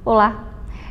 Olá!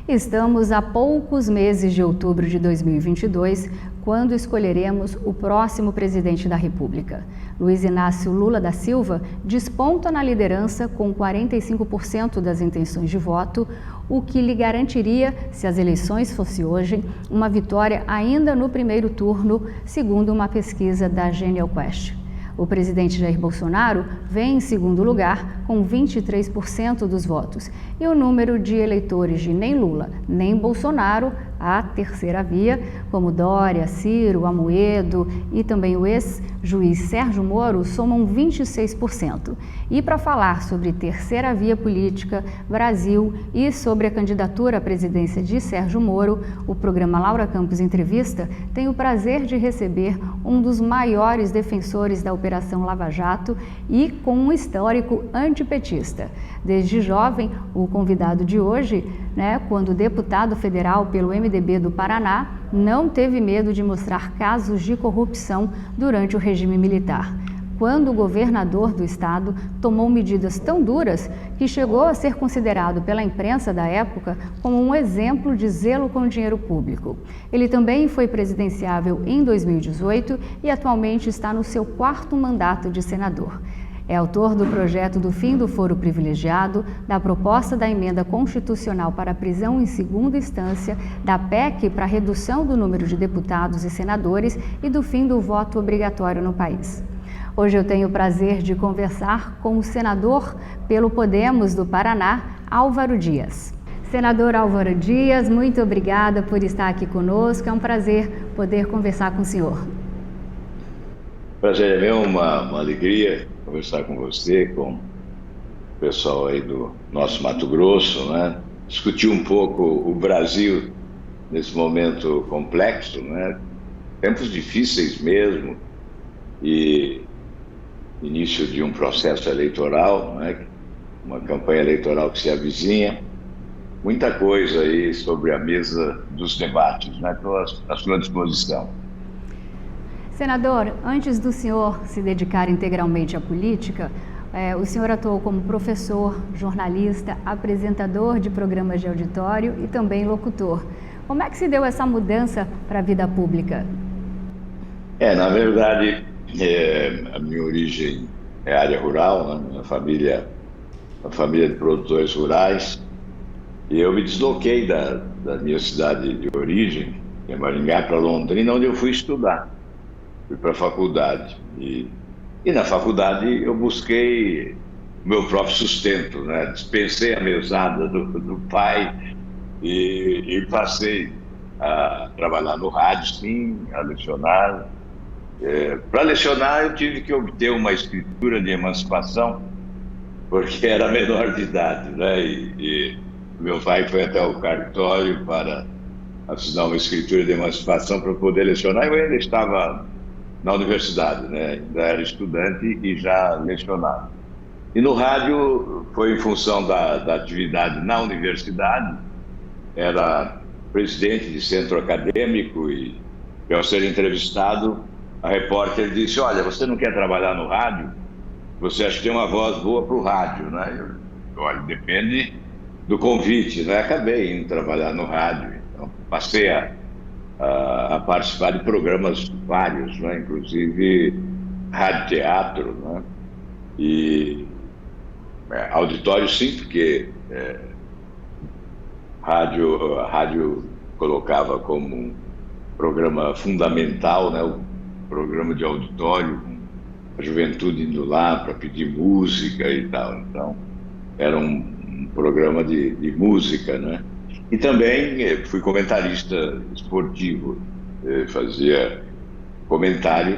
Estamos a poucos meses de outubro de 2022, quando escolheremos o próximo presidente da República. Luiz Inácio Lula da Silva desponta na liderança com 45% das intenções de voto, o que lhe garantiria, se as eleições fossem hoje, uma vitória ainda no primeiro turno, segundo uma pesquisa da Genial Quest. O presidente Jair Bolsonaro vem em segundo lugar, com 23% dos votos, e o número de eleitores de nem Lula nem Bolsonaro, a terceira via, como Dória, Ciro, Amoedo e também o ex-juiz Sérgio Moro, somam 26%. E para falar sobre terceira via política, Brasil e sobre a candidatura à presidência de Sérgio Moro, o programa Laura Campos Entrevista tem o prazer de receber um dos maiores defensores da Operação Lava Jato e com um histórico antipetista. Desde jovem, o convidado de hoje, quando deputado federal pelo MDB do Paraná, não teve medo de mostrar casos de corrupção durante o regime militar. Quando o governador do estado tomou medidas tão duras que chegou a ser considerado pela imprensa da época como um exemplo de zelo com o dinheiro público. Ele também foi presidenciável em 2018 e atualmente está no seu 4º mandato de senador. É autor do projeto do fim do foro privilegiado, da proposta da emenda constitucional para a prisão em segunda instância, da PEC para a redução do número de deputados e senadores e do fim do voto obrigatório no país. Hoje eu tenho o prazer de conversar com o senador pelo Podemos do Paraná, Álvaro Dias. Senador Álvaro Dias, muito obrigada por estar aqui conosco. É um prazer poder conversar com o senhor. Prazer é meu, uma alegria conversar com você, com o pessoal aí do nosso Mato Grosso, discutir um pouco o Brasil nesse momento complexo, tempos difíceis mesmo, e início de um processo eleitoral, uma campanha eleitoral que se avizinha, muita coisa aí sobre a mesa dos debates, estou à sua disposição. Senador, antes do senhor se dedicar integralmente à política, o senhor atuou como professor, jornalista, apresentador de programas de auditório e também locutor. Como é que se deu essa mudança para a vida pública? Na verdade, a minha origem é área rural, minha família é uma família de produtores rurais, e eu me desloquei da minha cidade de origem, que é Maringá, para Londrina, onde eu fui estudar. Fui para a faculdade e na faculdade eu busquei o meu próprio sustento, dispensei a mesada do pai e passei a trabalhar no rádio, sim, a lecionar. Para lecionar eu tive que obter uma escritura de emancipação, porque era menor de idade, e meu pai foi até o cartório para assinar uma escritura de emancipação para poder lecionar. Eu ainda estava na universidade, ainda era estudante e já lecionava. E no rádio foi em função da atividade na universidade, era presidente de centro acadêmico e ao ser entrevistado, a repórter disse: olha, você não quer trabalhar no rádio? Você acha que tem uma voz boa para o rádio, olha, depende do convite, Acabei indo trabalhar no rádio, então passei a participar de programas vários, inclusive rádio-teatro, e auditório sim, porque a rádio colocava como um programa fundamental, o programa de auditório, a juventude indo lá para pedir música e tal, então era um programa de música, E também fui comentarista esportivo, fazia comentário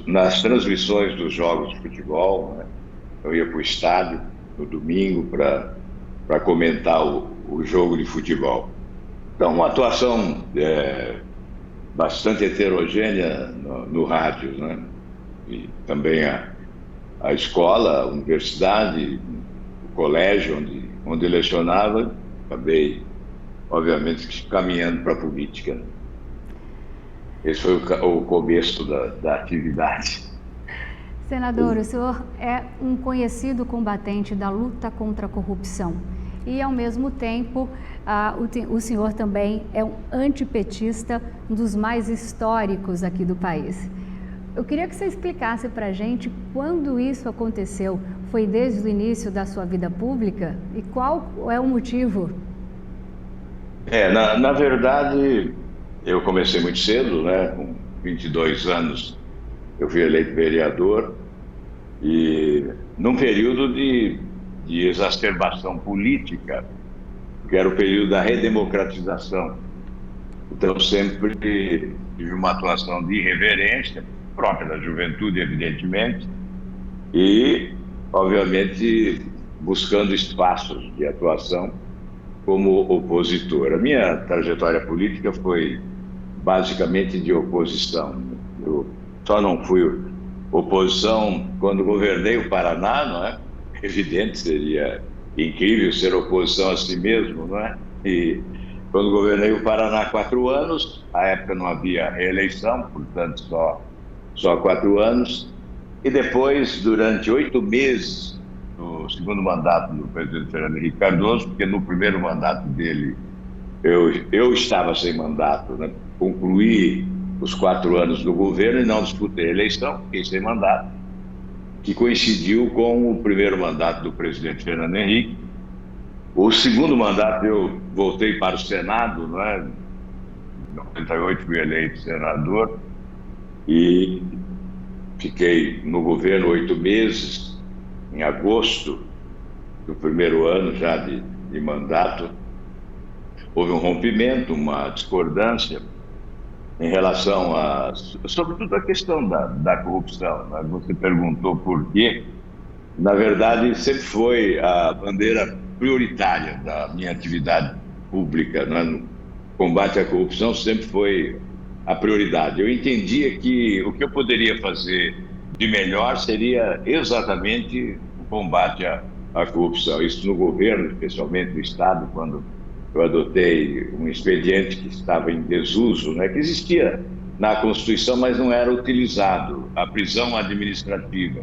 nas transmissões dos jogos de futebol, Eu ia para o estádio no domingo para comentar o jogo de futebol. Então, uma atuação bastante heterogênea no rádio, E também a escola, a universidade, o colégio onde lecionava, acabei, obviamente, caminhando para a política. Esse foi o começo da atividade. Senador, o senhor é um conhecido combatente da luta contra a corrupção. e, ao mesmo tempo, o senhor também é um antipetista, um dos mais históricos aqui do país. Eu queria que você explicasse para a gente quando isso aconteceu. Foi desde o início da sua vida pública? E qual é o motivo? Na verdade, eu comecei muito cedo, né? Com 22 anos, eu fui eleito vereador e num período de exacerbação política, que era o período da redemocratização. Então, sempre tive uma atuação de irreverência, própria da juventude, evidentemente, e, obviamente, buscando espaços de atuação como opositor. A minha trajetória política foi basicamente de oposição. Eu só não fui oposição quando governei o Paraná, não é? Evidente, seria incrível ser oposição a si mesmo, não é? E quando governei o Paraná 4 anos, à época não havia reeleição, portanto só 4 anos, e depois, durante 8 meses, no segundo mandato do presidente Fernando Henrique Cardoso, porque no primeiro mandato dele eu estava sem mandato, né? Concluí os 4 anos do governo e não disputei a eleição, fiquei sem mandato, que coincidiu com o primeiro mandato do presidente Fernando Henrique. O segundo mandato eu voltei para o Senado, não é? Em 98 fui eleito senador e fiquei no governo 8 meses. Em agosto do primeiro ano já de mandato, houve um rompimento, uma discordância em relação sobretudo, a questão da corrupção, né? Você perguntou por quê. Na verdade, sempre foi a bandeira prioritária da minha atividade pública, né? No combate à corrupção sempre foi a prioridade. Eu entendia que o que eu poderia fazer de melhor seria exatamente o combate à corrupção. Isso no governo, especialmente no Estado, quando eu adotei um expediente que estava em desuso, né, que existia na Constituição, mas não era utilizado, a prisão administrativa.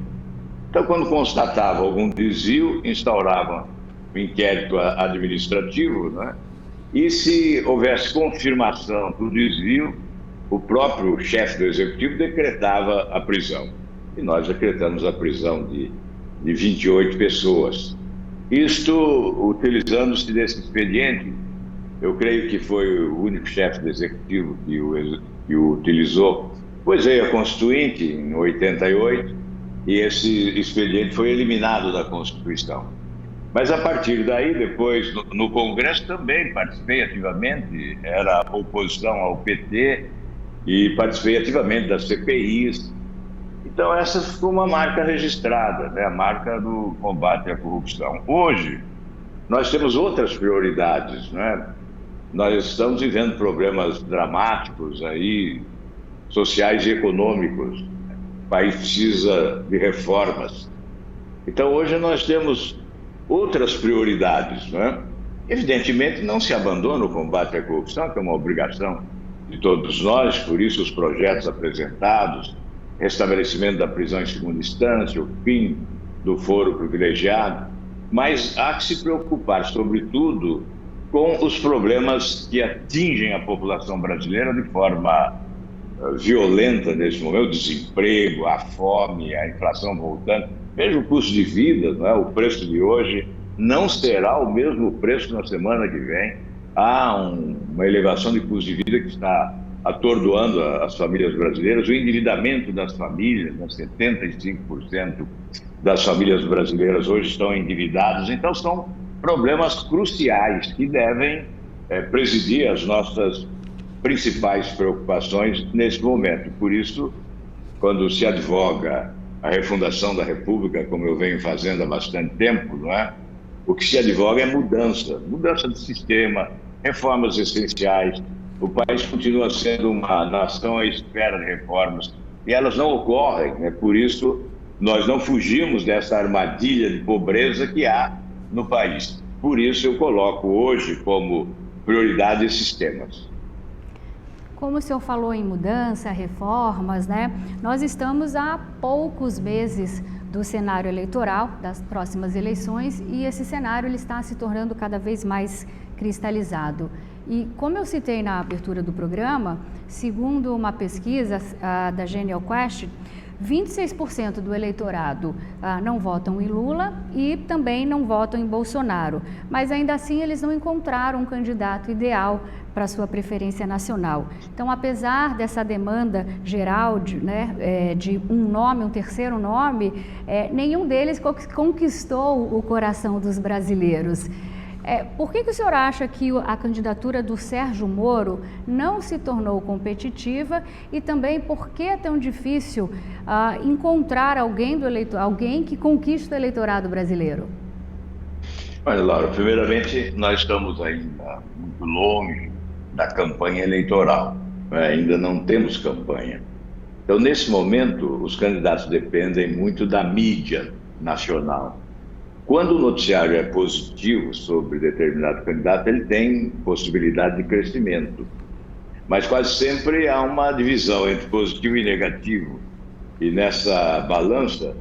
Então, quando constatava algum desvio, instaurava um inquérito administrativo, né, e se houvesse confirmação do desvio, o próprio chefe do Executivo decretava a prisão. E nós decretamos a prisão de 28 pessoas. Isto, utilizando-se desse expediente, eu creio que foi o único chefe do Executivo que o utilizou, pois veio a Constituinte em 88 e esse expediente foi eliminado da Constituição. Mas a partir daí, depois, no Congresso também participei ativamente, era oposição ao PT e participei ativamente das CPIs. Então, essa foi uma marca registrada, né? A marca do combate à corrupção. Hoje, nós temos outras prioridades, né? Nós estamos vivendo problemas dramáticos aí, sociais e econômicos. O país precisa de reformas. Então, hoje nós temos outras prioridades, né? Evidentemente, não se abandona o combate à corrupção, que é uma obrigação de todos nós, por isso os projetos apresentados, restabelecimento da prisão em segunda instância, o fim do foro privilegiado, mas há que se preocupar, sobretudo, com os problemas que atingem a população brasileira de forma violenta nesse momento, o desemprego, a fome, a inflação voltando. Veja o custo de vida, não é? O preço de hoje não será o mesmo preço na semana que vem. Há uma elevação de custo de vida que está atordoando as famílias brasileiras, o endividamento das famílias, né? 75% das famílias brasileiras hoje estão endividadas, então são problemas cruciais que devem presidir as nossas principais preocupações nesse momento. Por isso, quando se advoga a refundação da República, como eu venho fazendo há bastante tempo, não é? O que se advoga é mudança de sistema, reformas essenciais. O país continua sendo uma nação à espera de reformas e elas não ocorrem, né? Por isso, nós não fugimos dessa armadilha de pobreza que há no país. Por isso, eu coloco hoje como prioridade esses temas. Como o senhor falou em mudança, reformas, né? Nós estamos há poucos meses do cenário eleitoral das próximas eleições, e esse cenário ele está se tornando cada vez mais cristalizado. E como eu citei na abertura do programa, segundo uma pesquisa da Genial Quest, 26% do eleitorado não votam em Lula e também não votam em Bolsonaro, mas ainda assim eles não encontraram um candidato ideal para sua preferência nacional. Então, apesar dessa demanda geral de um nome, um terceiro nome, nenhum deles conquistou o coração dos brasileiros. Por que o senhor acha que a candidatura do Sérgio Moro não se tornou competitiva e também por que é tão difícil encontrar alguém que conquiste o eleitorado brasileiro? Olha, Laura, primeiramente, nós estamos ainda muito longe da campanha eleitoral, ainda não temos campanha. Então, nesse momento, os candidatos dependem muito da mídia nacional. Quando o noticiário é positivo sobre determinado candidato, ele tem possibilidade de crescimento. Mas quase sempre há uma divisão entre positivo e negativo. E nessa balança,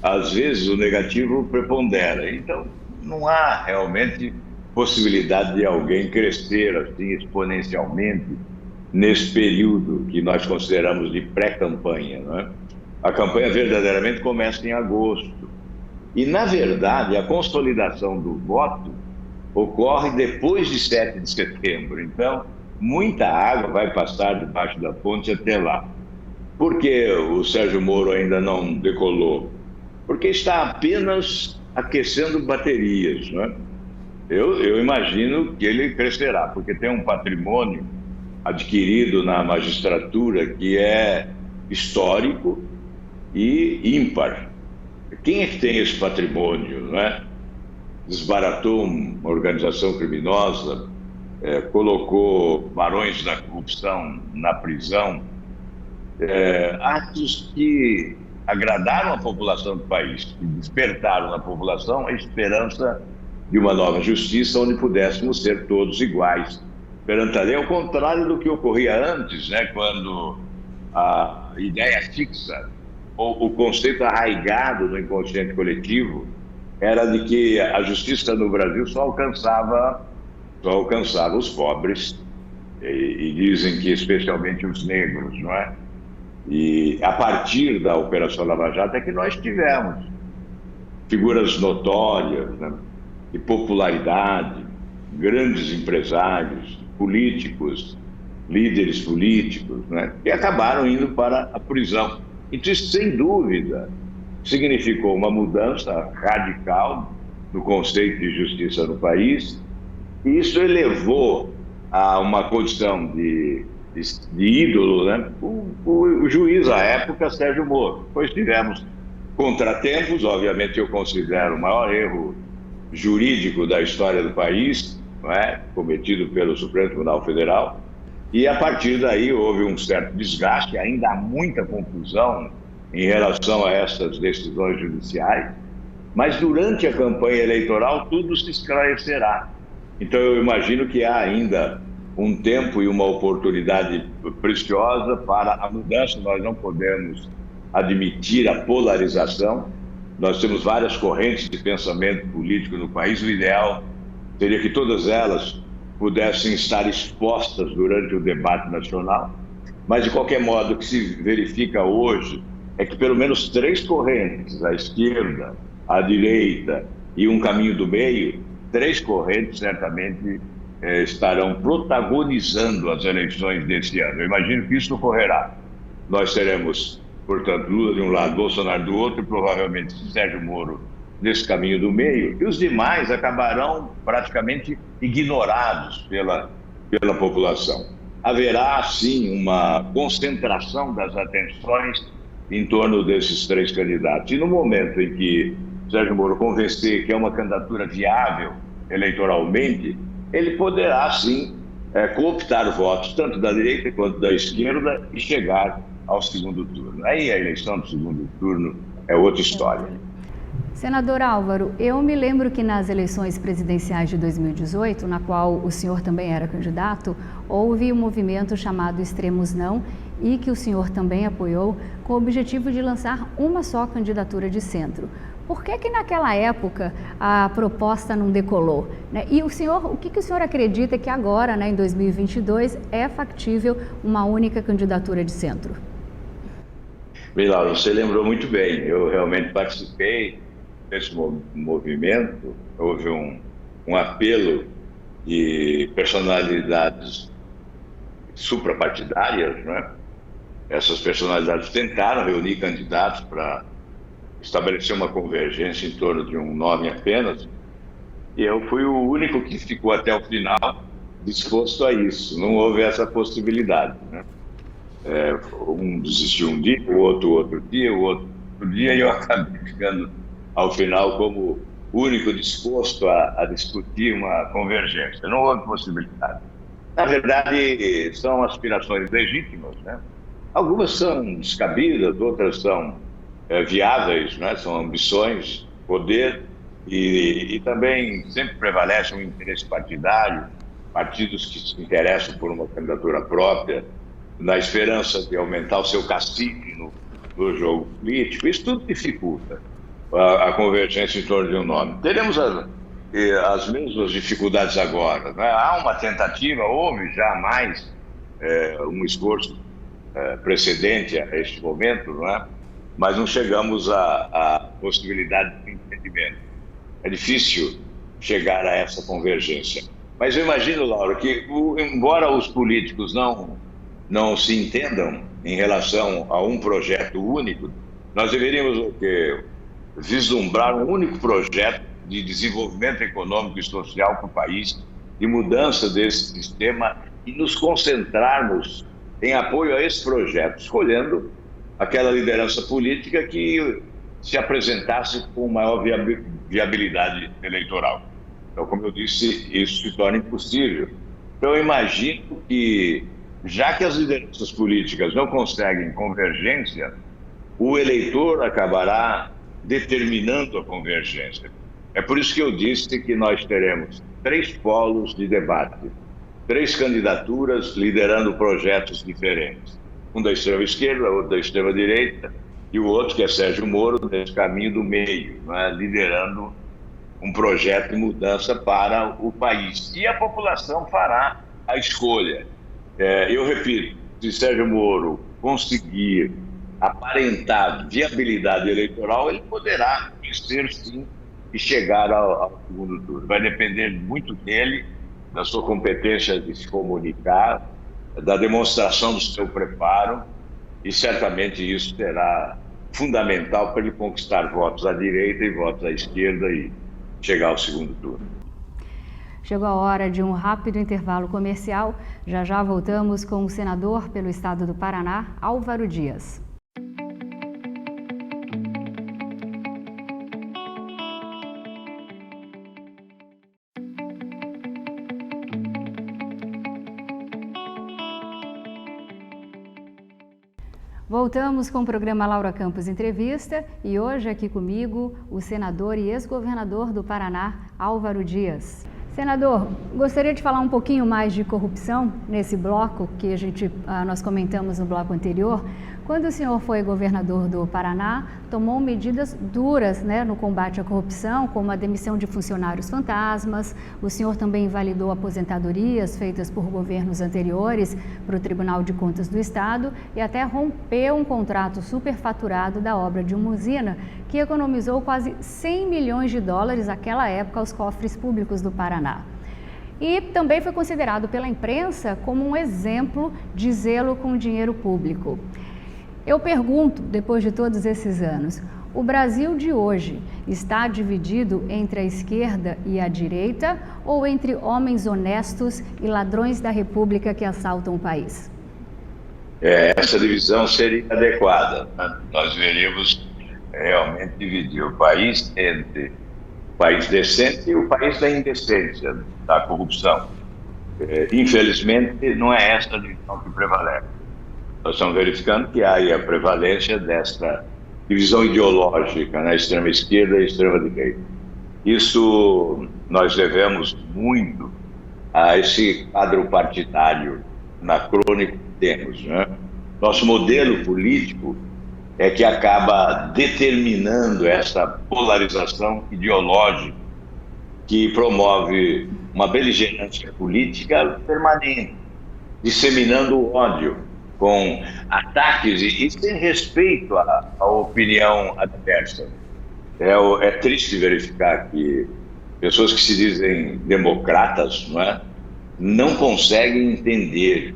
às vezes o negativo prepondera. Então, não há realmente possibilidade de alguém crescer assim exponencialmente nesse período que nós consideramos de pré-campanha, não é? A campanha verdadeiramente começa em agosto. E, na verdade, a consolidação do voto ocorre depois de 7 de setembro. Então, muita água vai passar debaixo da ponte até lá. Por que o Sérgio Moro ainda não decolou? Porque está apenas aquecendo baterias, não é? Eu imagino que ele crescerá, porque tem um patrimônio adquirido na magistratura que é histórico e ímpar. Quem é que tem esse patrimônio, não é? Desbaratou uma organização criminosa, colocou barões da corrupção na prisão, atos que agradaram a população do país, que despertaram na população a esperança de uma nova justiça onde pudéssemos ser todos iguais perante a lei, ao contrário do que ocorria antes, né, quando a ideia fixa, ou o conceito arraigado no inconsciente coletivo, era de que a justiça no Brasil só alcançava os pobres, e dizem que especialmente os negros, não é? E a partir da Operação Lava Jato é que nós tivemos figuras notórias, né, de popularidade, grandes empresários, políticos, líderes políticos, né, que acabaram indo para a prisão. Então, isso, sem dúvida, significou uma mudança radical no conceito de justiça no país, e isso elevou a uma condição de ídolo, né, o juiz à época, Sérgio Moro. Pois tivemos contratempos, obviamente eu considero o maior erro jurídico da história do país, não é, cometido pelo Supremo Tribunal Federal, e a partir daí houve um certo desgaste, ainda há muita confusão em relação a essas decisões judiciais, mas durante a campanha eleitoral tudo se esclarecerá. Então eu imagino que há ainda um tempo e uma oportunidade preciosa para a mudança. Nós não podemos admitir a polarização. Nós temos várias correntes de pensamento político no país. O ideal seria que todas elas pudessem estar expostas durante o debate nacional. Mas, de qualquer modo, o que se verifica hoje é que pelo menos 3 correntes, a esquerda, a direita e um caminho do meio, 3 correntes certamente estarão protagonizando as eleições desse ano. Eu imagino que isso ocorrerá. Nós teremos, portanto, Lula de um lado, Bolsonaro do outro, e provavelmente Sérgio Moro nesse caminho do meio, e os demais acabarão praticamente ignorados pela população. Haverá, sim, uma concentração das atenções em torno desses 3 candidatos. E no momento em que Sérgio Moro convencer que é uma candidatura viável eleitoralmente, ele poderá, sim, cooptar votos, tanto da direita quanto da esquerda, e chegar ao segundo turno. Aí a eleição do segundo turno é outra história. Senador Álvaro, eu me lembro que nas eleições presidenciais de 2018, na qual o senhor também era candidato, houve um movimento chamado Extremos Não, e que o senhor também apoiou, com o objetivo de lançar uma só candidatura de centro. Por que naquela época a proposta não decolou? E o que o senhor acredita que agora, em 2022, é factível uma única candidatura de centro? Bem, Laura, você lembrou muito bem. Eu realmente participei desse movimento. Houve um apelo de personalidades suprapartidárias, né? Essas personalidades tentaram reunir candidatos para estabelecer uma convergência em torno de um nome apenas, e eu fui o único que ficou até o final disposto a isso. Não houve essa possibilidade, né? Um desistiu um dia, o outro dia, o outro dia, e eu acabei ficando ao final como o único disposto a discutir uma convergência. Não houve possibilidade. Na verdade, são aspirações legítimas, né? Algumas são descabidas, outras são viáveis, né? São ambições, poder, e também sempre prevalece um interesse partidário, partidos que se interessam por uma candidatura própria, na esperança de aumentar o seu cacique no jogo político. Isso tudo dificulta a convergência em torno de um nome. Teremos as mesmas dificuldades agora, né? Há uma tentativa, houve já mais um esforço precedente a este momento, não é? Mas não chegamos à possibilidade de entendimento. É difícil chegar a essa convergência. Mas eu imagino, Laura, que embora os políticos não se entendam em relação a um projeto único, nós deveríamos vislumbrar um único projeto de desenvolvimento econômico e social para o país, de mudança desse sistema, e nos concentrarmos em apoio a esse projeto, escolhendo aquela liderança política que se apresentasse com maior viabilidade eleitoral. Então, como eu disse, isso se torna impossível. Então, eu imagino que, já que as lideranças políticas não conseguem convergência, o eleitor acabará determinando a convergência. É por isso que eu disse que nós teremos 3 polos de debate, 3 candidaturas liderando projetos diferentes. Um da extrema-esquerda, outro da extrema-direita, e o outro, que é Sérgio Moro, nesse caminho do meio, né, liderando um projeto de mudança para o país. E a população fará a escolha. Eu repito, se Sérgio Moro conseguir aparentar viabilidade eleitoral, ele poderá vencer, sim, e chegar ao segundo turno. Vai depender muito dele, da sua competência de se comunicar, da demonstração do seu preparo, e certamente isso será fundamental para ele conquistar votos à direita e votos à esquerda e chegar ao segundo turno. Chegou a hora de um rápido intervalo comercial. Já voltamos com o senador pelo estado do Paraná, Álvaro Dias. Voltamos com o programa Laura Campos Entrevista e hoje aqui comigo o senador e ex-governador do Paraná, Álvaro Dias. Senador, gostaria de falar um pouquinho mais de corrupção nesse bloco que nós comentamos no bloco anterior. Quando o senhor foi governador do Paraná, tomou medidas duras, no combate à corrupção, como a demissão de funcionários fantasmas. O senhor também invalidou aposentadorias feitas por governos anteriores para o Tribunal de Contas do Estado e até rompeu um contrato superfaturado da obra de uma usina que economizou quase 100 milhões de dólares naquela época aos cofres públicos do Paraná. E também foi considerado pela imprensa como um exemplo de zelo com o dinheiro público. Eu pergunto, depois de todos esses anos, o Brasil de hoje está dividido entre a esquerda e a direita ou entre homens honestos e ladrões da República que assaltam o país? Essa divisão seria adequada, né? Nós deveríamos realmente dividir o país entre o país decente e o país da indecência, da corrupção. Infelizmente, não é essa a divisão que prevalece. Nós estamos verificando que há aí a prevalência desta divisão ideológica na extrema-esquerda e extrema-direita. Isso nós devemos muito a esse quadro partidário anacrônico que temos, né? Nosso modelo político é que acaba determinando essa polarização ideológica que promove uma beligerância política permanente, disseminando o ódio com ataques e sem respeito à opinião adversa. É triste verificar que pessoas que se dizem democratas, não conseguem entender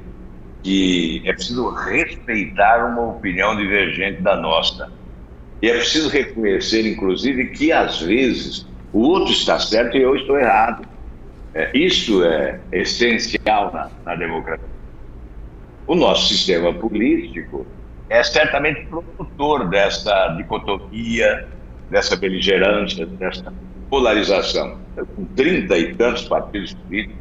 que é preciso respeitar uma opinião divergente da nossa. E é preciso reconhecer, inclusive, que às vezes o outro está certo e eu estou errado. Isso é essencial na democracia. O nosso sistema político é certamente produtor dessa dicotomia, dessa beligerância, dessa polarização. Com 30 e tantos partidos políticos,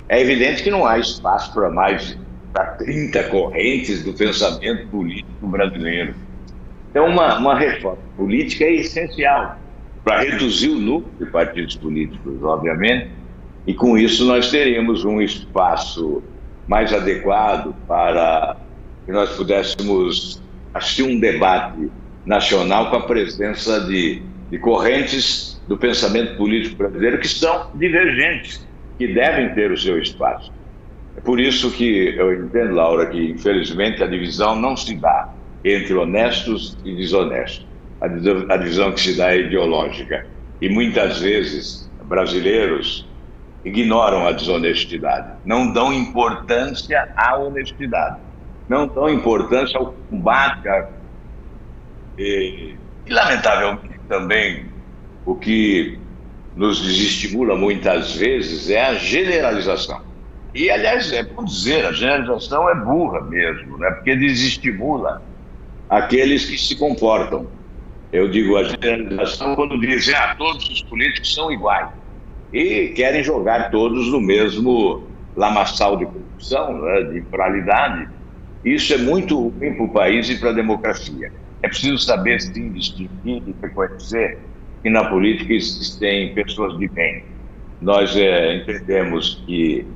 é evidente que não há espaço para 30 correntes do pensamento político brasileiro. Então, uma reforma política é essencial para reduzir o número de partidos políticos, obviamente, e com isso nós teríamos um espaço mais adequado para que nós pudéssemos assistir um debate nacional com a presença de correntes do pensamento político brasileiro que são divergentes, que devem ter o seu espaço. É por isso que eu entendo, Laura, que infelizmente a divisão não se dá entre honestos e desonestos. A divisão que se dá é ideológica. E muitas vezes brasileiros ignoram a desonestidade, não dão importância à honestidade, não dão importância ao combate e lamentavelmente também o que nos desestimula muitas vezes é a generalização. E, aliás, é bom dizer, a generalização é burra mesmo, porque desestimula aqueles que se comportam. Eu digo a generalização quando dizem todos os políticos são iguais e querem jogar todos no mesmo lamaçal de corrupção, de imoralidade. Isso é muito ruim para o país e para a democracia. É preciso saber, sim, distinguir e reconhecer que na política existem pessoas de bem. Nós entendemos que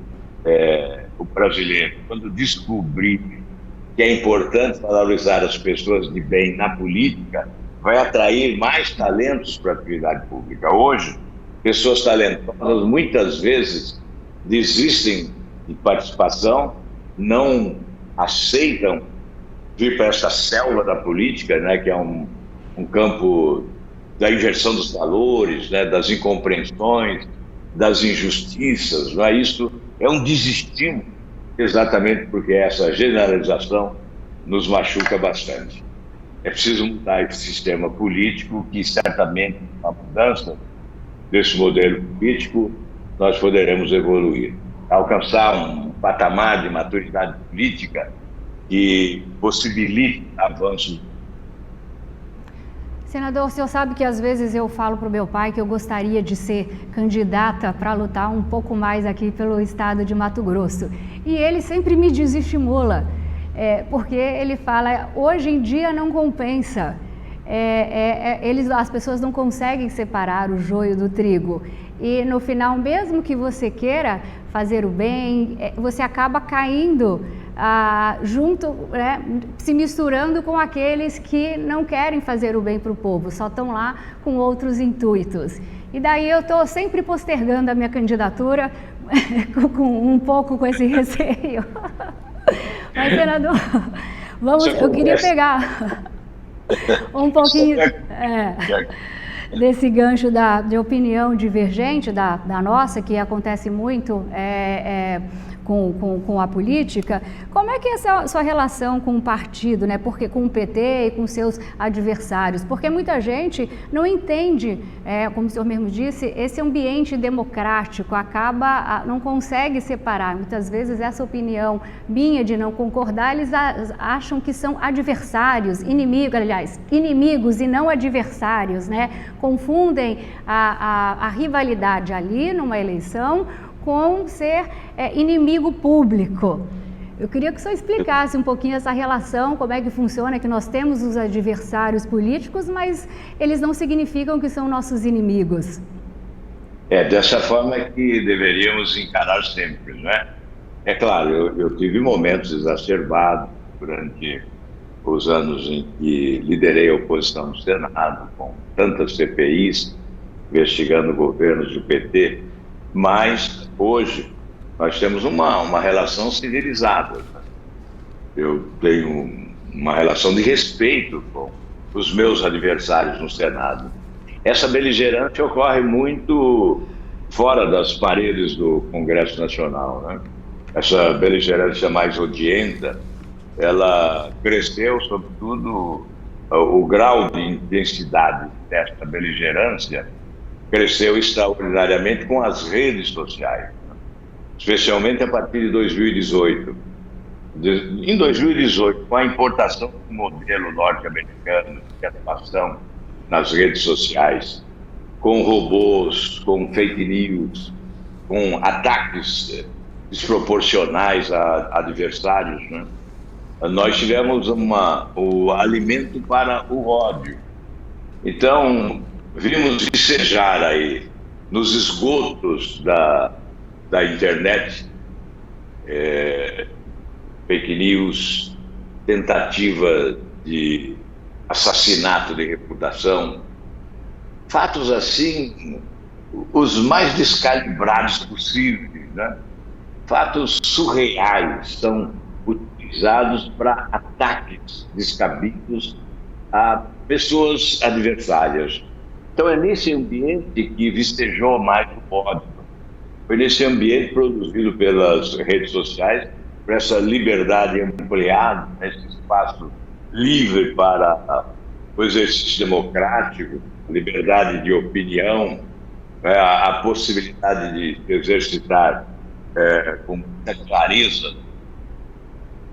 o brasileiro, quando descobrir que é importante valorizar as pessoas de bem na política, vai atrair mais talentos para a atividade pública. Hoje, pessoas talentosas muitas vezes desistem de participação, não aceitam vir para essa selva da política, que é um campo da inversão dos valores, das incompreensões, das injustiças. Isso é um desestímulo, exatamente porque essa generalização nos machuca bastante. É preciso mudar esse sistema político, que certamente, com a mudança desse modelo político, nós poderemos evoluir, alcançar um patamar de maturidade política que possibilite avanços. Senador, o senhor sabe que às vezes eu falo para o meu pai que eu gostaria de ser candidata para lutar um pouco mais aqui pelo estado de Mato Grosso. E ele sempre me desestimula, porque ele fala, hoje em dia não compensa. As pessoas não conseguem separar o joio do trigo. E no final, mesmo que você queira fazer o bem, você acaba caindo junto, se misturando com aqueles que não querem fazer o bem para o povo, só estão lá com outros intuitos. E daí eu estou sempre postergando a minha candidatura um pouco com esse receio. Mas, senador, eu queria pegar um pouquinho desse gancho de opinião divergente da nossa, que acontece muito com a política. Como é que é a sua relação com o partido, porque com o PT e com seus adversários? Porque muita gente não entende, como o senhor mesmo disse, esse ambiente democrático, não consegue separar. Muitas vezes essa opinião minha de não concordar, eles acham que são adversários, inimigos e não adversários, confundem a rivalidade ali numa eleição com ser inimigo público. Eu queria que o senhor explicasse um pouquinho essa relação, como é que funciona, que nós temos os adversários políticos, mas eles não significam que são nossos inimigos. Dessa forma que deveríamos encarar sempre, É claro, eu tive momentos exacerbados, durante os anos em que liderei a oposição no Senado, com tantas CPIs, investigando governos do PT, mas hoje nós temos uma relação civilizada. Eu tenho uma relação de respeito com os meus adversários no Senado. Essa beligerância ocorre muito fora das paredes do Congresso Nacional, né? Essa beligerância mais odienta, ela cresceu, sobretudo, o grau de intensidade desta beligerância cresceu extraordinariamente com as redes sociais, né? Especialmente a partir de 2018. Em 2018, com a importação do modelo norte-americano de atuação nas redes sociais, com robôs, com fake news, com ataques desproporcionais a adversários, né? Nós tivemos o alimento para o ódio. Então, vimos vicejar aí, nos esgotos da internet, fake news, tentativa de assassinato de reputação, fatos assim, os mais descalibrados possíveis, né? Fatos surreais são utilizados para ataques descabidos a pessoas adversárias. Então é nesse ambiente que vicejou mais o ódio. Foi nesse ambiente produzido pelas redes sociais, por essa liberdade ampliada, esse espaço livre para o exercício democrático, a liberdade de opinião, a possibilidade de exercitar com muita clareza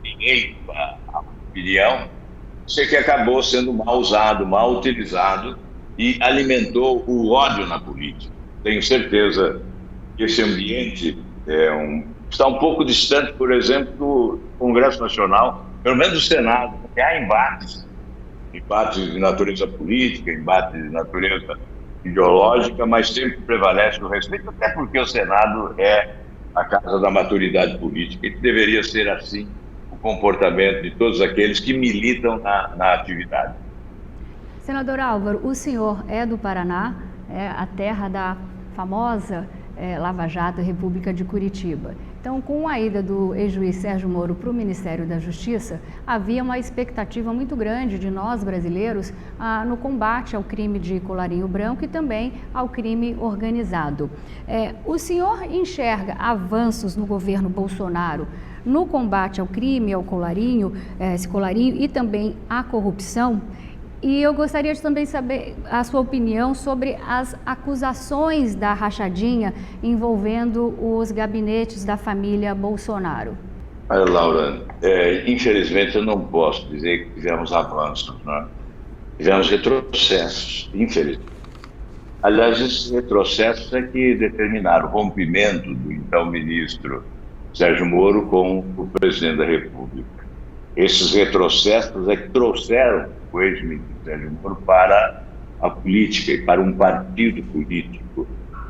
direito à opinião, isso que acabou sendo mal usado, mal utilizado e alimentou o ódio na política. Tenho certeza que esse ambiente está um pouco distante, por exemplo, do Congresso Nacional, pelo menos do Senado, porque há embates de natureza política, embates de natureza ideológica, mas sempre prevalece o respeito, até porque o Senado é a casa da maturidade política e deveria ser assim o comportamento de todos aqueles que militam na atividade. Senador Álvaro, o senhor é do Paraná, a terra da famosa Lava Jato, República de Curitiba. Então, com a ida do ex-juiz Sérgio Moro para o Ministério da Justiça, havia uma expectativa muito grande de nós brasileiros no combate ao crime de colarinho branco e também ao crime organizado. O senhor enxerga avanços no governo Bolsonaro no combate ao crime, ao colarinho, esse colarinho e também à corrupção? E eu gostaria de também saber a sua opinião sobre as acusações da rachadinha envolvendo os gabinetes da família Bolsonaro. Olha, Laura, infelizmente eu não posso dizer que tivemos avanços, né? Tivemos retrocessos, infelizmente. Aliás, esses retrocessos é que determinaram o rompimento do então ministro Sérgio Moro com o presidente da República. Esses retrocessos é que trouxeram o ex-ministro Sérgio Moro para a política e para um partido político,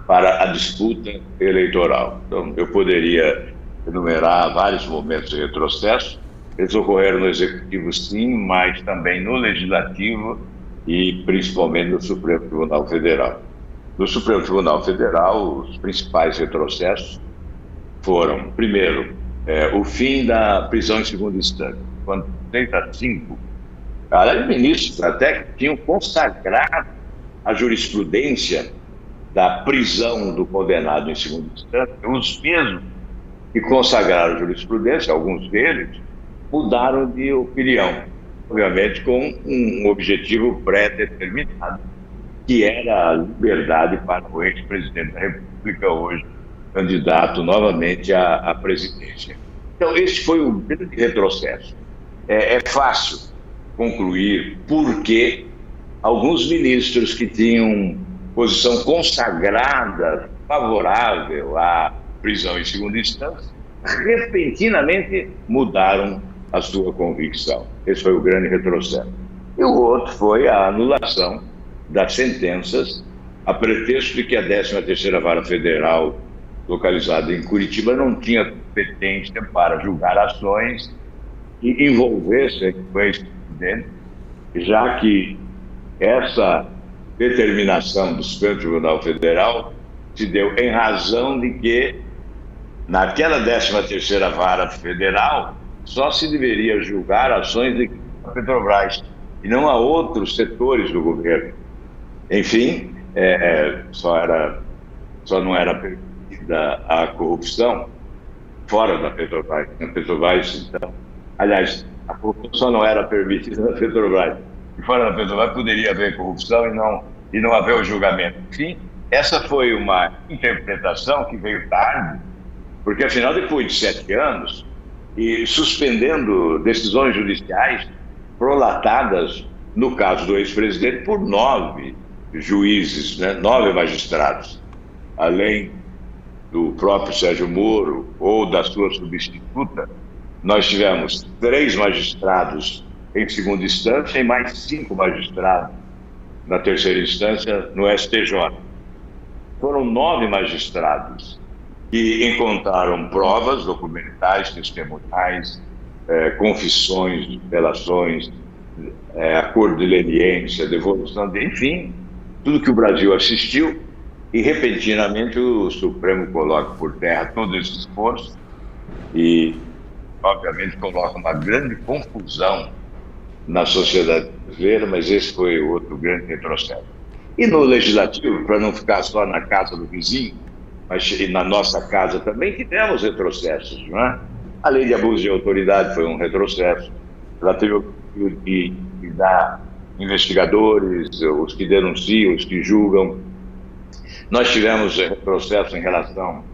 para a disputa eleitoral. Então, eu poderia enumerar vários momentos de retrocesso. Eles ocorreram no Executivo, sim, mas também no Legislativo e principalmente no Supremo Tribunal Federal. No Supremo Tribunal Federal, os principais retrocessos foram, primeiro, o fim da prisão em segunda instância, quando 35 ministros até que tinham consagrado a jurisprudência da prisão do condenado em segunda instância, os mesmos que consagraram a jurisprudência, alguns deles, mudaram de opinião, obviamente com um objetivo pré-determinado, que era a liberdade para o ex-presidente da República, hoje candidato novamente à presidência. Então, esse foi um grande retrocesso. É fácil concluir por que alguns ministros que tinham posição consagrada, favorável à prisão em segunda instância, repentinamente mudaram a sua convicção. Esse foi o grande retrocesso. E o outro foi a anulação das sentenças, a pretexto de que a 13ª Vara Federal, localizada em Curitiba, não tinha competência para julgar ações que envolvessem o ex-presidente, já que essa determinação do Supremo Tribunal Federal se deu em razão de que, naquela 13ª Vara Federal, só se deveria julgar ações de Petrobras e não a outros setores do governo. Enfim, só não era permitida a corrupção fora da Petrobras. Na Petrobras, então, aliás, a corrupção só não era permitida na Petrobras. E fora da Petrobras poderia haver corrupção e não haver o julgamento. Enfim, essa foi uma interpretação que veio tarde, porque afinal, depois de 7 anos, e suspendendo decisões judiciais prolatadas, no caso do ex-presidente, por 9 juízes, né, 9 magistrados, além do próprio Sérgio Moro ou da sua substituta, nós tivemos 3 magistrados em segunda instância e mais 5 magistrados na terceira instância no STJ. Foram 9 magistrados que encontraram provas documentais, testemunhais, confissões, delações, acordo de leniência, devolução, enfim, tudo que o Brasil assistiu, e repentinamente o Supremo coloca por terra todo esse esforço e, obviamente, coloca uma grande confusão na sociedade brasileira, mas esse foi outro grande retrocesso. E no Legislativo, para não ficar só na casa do vizinho, mas e na nossa casa também tivemos retrocessos, não é? A lei de abuso de autoridade foi um retrocesso, ela teve que dar investigadores, os que denunciam, os que julgam. Nós tivemos retrocesso em relação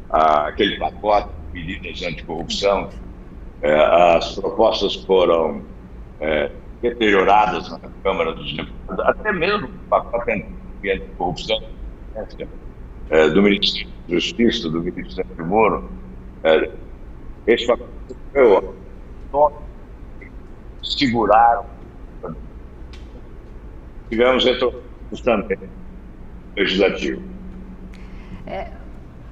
àquele pacote de medidas anticorrupção. As propostas foram deterioradas na Câmara dos Deputados, até mesmo o pacote anticorrupção do Ministério da Justiça, do Ministério do Moro. Esse pacote seguraram. Tivemos retrocessos também legislativo.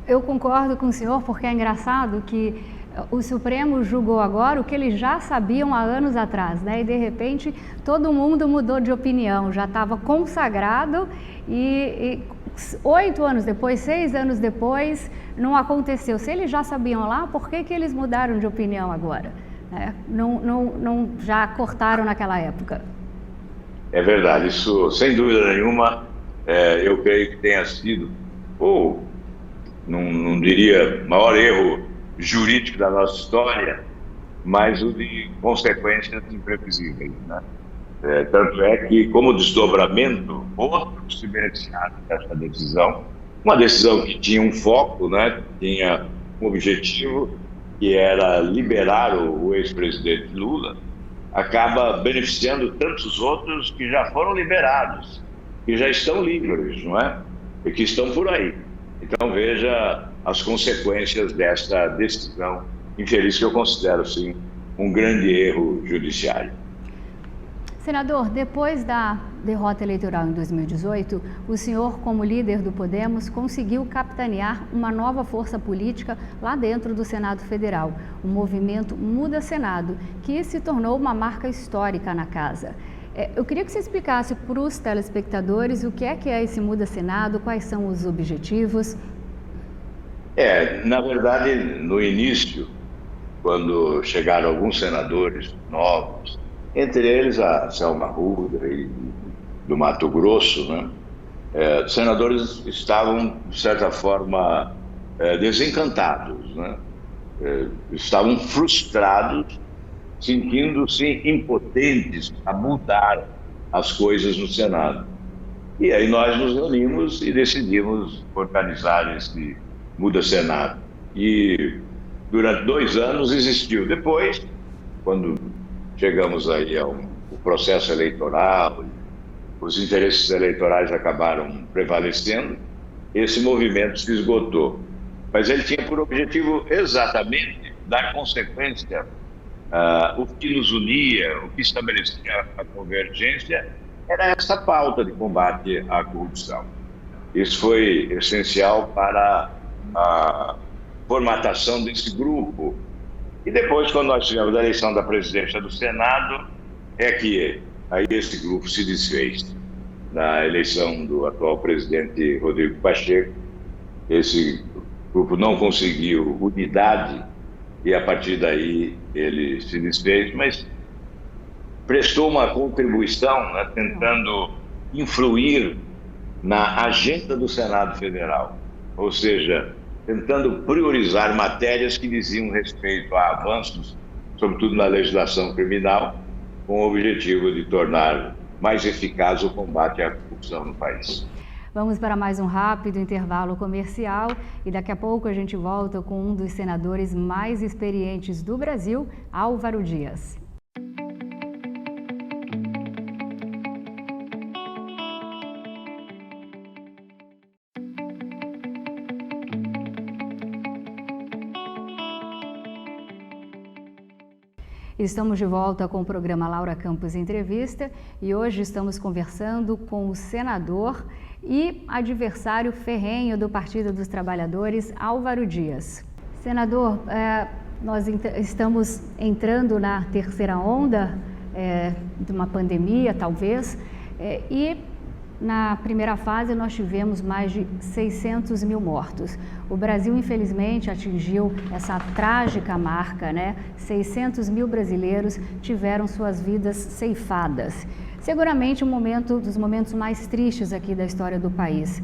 Eu concordo com o senhor, porque é engraçado que o Supremo julgou agora o que eles já sabiam há anos atrás, né? E de repente todo mundo mudou de opinião, já estava consagrado e 8 anos depois, 6 anos depois, não aconteceu. Se eles já sabiam lá, por que eles mudaram de opinião agora? Não já cortaram naquela época? É verdade, isso sem dúvida nenhuma, eu creio que tenha sido, ou não diria maior erro jurídico da nossa história, mas o de consequências imprevisíveis, né? Tanto é que, como desdobramento, outros se beneficiaram dessa decisão, uma decisão que tinha um foco, né? Tinha um objetivo, que era liberar o ex-presidente Lula, acaba beneficiando tantos outros que já foram liberados, que já estão livres, não é? E que estão por aí. Então, veja as consequências desta decisão infeliz, que eu considero, sim, um grande erro judiciário. Senador, depois da derrota eleitoral em 2018, o senhor, como líder do Podemos, conseguiu capitanear uma nova força política lá dentro do Senado Federal, o movimento Muda Senado, que se tornou uma marca histórica na casa. Eu queria que você explicasse para os telespectadores o que é esse Muda Senado, quais são os objetivos. Na verdade, no início, quando chegaram alguns senadores novos, entre eles a Selma Ruda e do Mato Grosso, né? Os senadores estavam, de certa forma, desencantados, né? Estavam frustrados, sentindo-se impotentes a mudar as coisas no Senado. E aí nós nos reunimos e decidimos organizar esse Muda Senado. E durante 2 anos existiu. Depois, quando chegamos aí ao processo eleitoral, os interesses eleitorais acabaram prevalecendo, esse movimento se esgotou. Mas ele tinha por objetivo exatamente dar consequência. O que nos unia, o que estabelecia a convergência, era essa pauta de combate à corrupção. Isso foi essencial para a formatação desse grupo E depois, quando nós tivemos a eleição da presidência do Senado, é que aí esse grupo se desfez. Na eleição do atual presidente Rodrigo Pacheco, esse grupo não conseguiu unidade e, a partir daí, ele se desfez, mas prestou uma contribuição, né, tentando influir na agenda do Senado Federal, ou seja, tentando priorizar matérias que diziam respeito a avanços, sobretudo na legislação criminal, com o objetivo de tornar mais eficaz o combate à corrupção no país. Vamos para mais um rápido intervalo comercial e daqui a pouco a gente volta com um dos senadores mais experientes do Brasil, Álvaro Dias. Estamos de volta com o programa Laura Campos Entrevista e hoje estamos conversando com o senador e adversário ferrenho do Partido dos Trabalhadores, Álvaro Dias. Senador, nós estamos entrando na terceira onda de uma pandemia, talvez, e na primeira fase nós tivemos mais de 600 mil mortos. O Brasil, infelizmente, atingiu essa trágica marca, né? 600 mil brasileiros tiveram suas vidas ceifadas. Seguramente um dos momentos mais tristes aqui da história do país.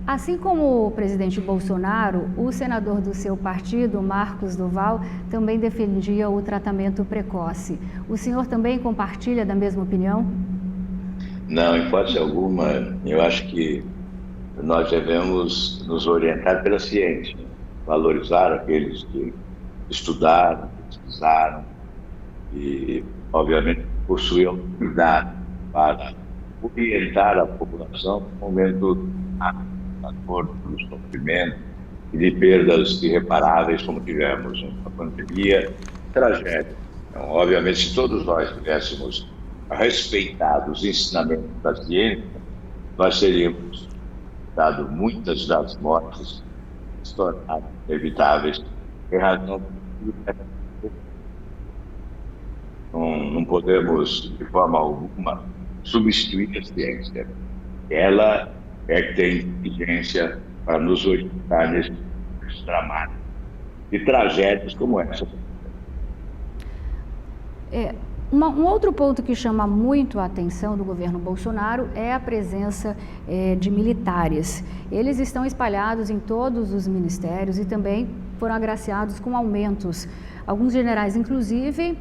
Assim como o presidente Bolsonaro, o senador do seu partido, Marcos Duval, também defendia o tratamento precoce. O senhor também compartilha da mesma opinião? Não, em hipótese alguma. Eu acho que nós devemos nos orientar pela ciência, valorizar aqueles que estudaram, pesquisaram e, obviamente, possuem autoridade para orientar a população no momento da dor, do sofrimento e de perdas irreparáveis, como tivemos uma pandemia, tragédia. Então, obviamente, se todos nós tivéssemos respeitado os ensinamentos da ciência, nós teríamos dado muitas das mortes se tornaram evitáveis em razão não podemos de forma alguma substituir a ciência. Ela é que tem inteligência para nos orientar nesse dramático de tragédias como essa. Um outro ponto que chama muito a atenção do governo Bolsonaro é a presença de militares. Eles estão espalhados em todos os ministérios e também foram agraciados com aumentos. Alguns generais, inclusive,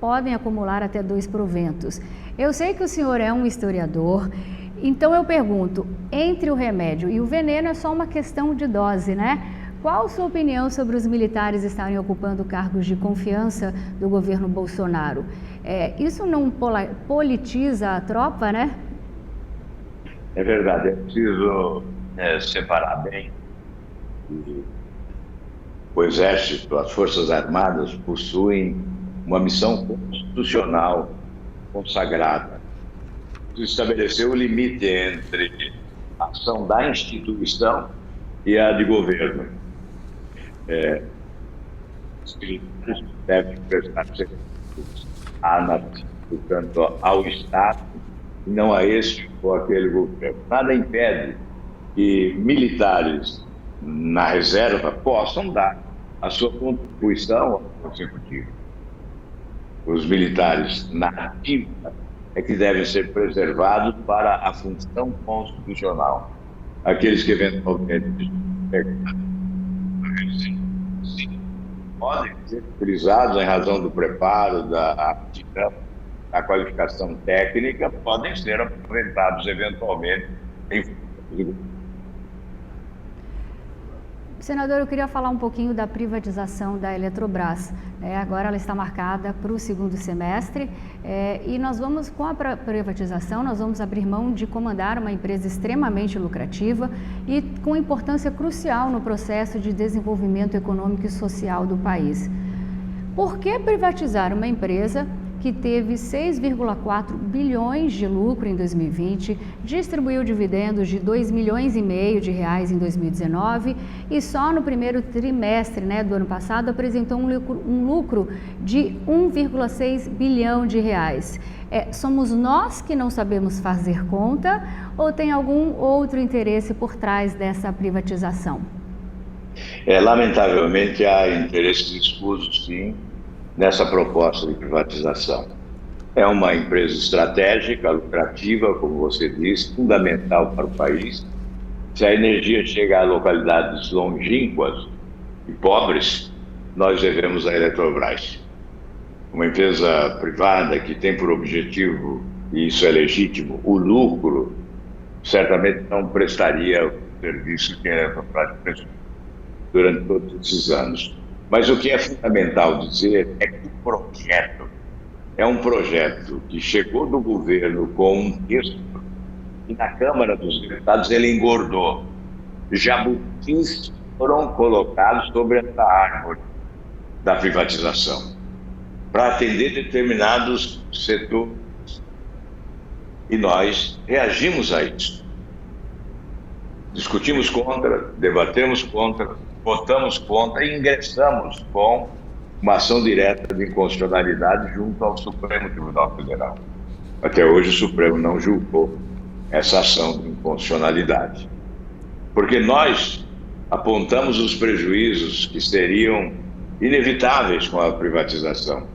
podem acumular até 2 proventos. Eu sei que o senhor é um historiador, então eu pergunto, entre o remédio e o veneno é só uma questão de dose, né? Qual a sua opinião sobre os militares estarem ocupando cargos de confiança do governo Bolsonaro? Isso não politiza a tropa, né? É verdade, é preciso separar bem. O Exército, as Forças Armadas possuem uma missão constitucional consagrada. Estabeleceu o limite entre a ação da instituição e a de governo. Os militares devem prestar serviços portanto, ao Estado e não a este ou aquele governo. Nada impede que militares na reserva possam dar a sua contribuição ao executivo. Os militares na ativa é que devem ser preservados para a função constitucional. Aqueles que eventualmente podem ser utilizados em razão do preparo, da aptidão, da qualificação técnica, podem ser aproveitados eventualmente em Senador, eu queria falar um pouquinho da privatização da Eletrobras. Agora ela está marcada para o segundo semestre e nós vamos, com a privatização, nós vamos abrir mão de comandar uma empresa extremamente lucrativa e com importância crucial no processo de desenvolvimento econômico e social do país. Por que privatizar uma empresa que teve 6,4 bilhões de lucro em 2020, distribuiu dividendos de 2,5 milhões de reais em 2019 e só no primeiro trimestre, do ano passado apresentou um lucro de 1,6 bilhão de reais. Somos nós que não sabemos fazer conta ou tem algum outro interesse por trás dessa privatização? Lamentavelmente, há interesses escusos, sim, nessa proposta de privatização. É uma empresa estratégica, lucrativa, como você disse, fundamental para o país. Se a energia chega a localidades longínquas e pobres, nós devemos a Eletrobras. Uma empresa privada que tem por objetivo, e isso é legítimo, o lucro, certamente não prestaria o serviço que a Eletrobras prestou durante todos esses anos. Mas o que é fundamental dizer é que o projeto é um projeto que chegou do governo com um texto e na Câmara dos Deputados ele engordou. Jabutis foram colocados sobre essa árvore da privatização para atender determinados setores. E nós reagimos a isso. Discutimos contra, debatemos contra, votamos contra e ingressamos com uma ação direta de inconstitucionalidade junto ao Supremo Tribunal Federal. Até hoje o Supremo não julgou essa ação de inconstitucionalidade. Porque nós apontamos os prejuízos que seriam inevitáveis com a privatização.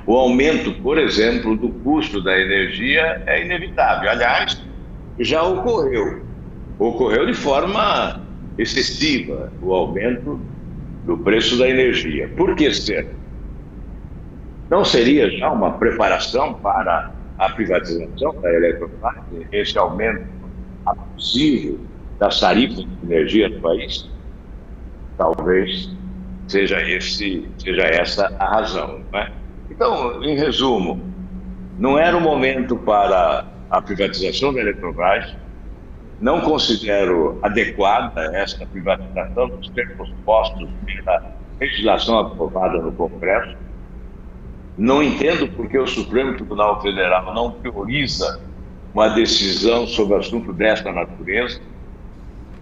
O aumento, por exemplo, do custo da energia é inevitável. Aliás, já ocorreu. Ocorreu de forma excessiva o aumento do preço da energia. Por que ser? Não seria já uma preparação para a privatização da Eletrobras, esse aumento abusivo das tarifas de energia no país? Talvez seja essa a razão, não é? Então, em resumo, não era o momento para a privatização da Eletrobras. Não considero adequada esta privatização dos termos postos pela legislação aprovada no Congresso. Não entendo por que o Supremo Tribunal Federal não prioriza uma decisão sobre assunto desta natureza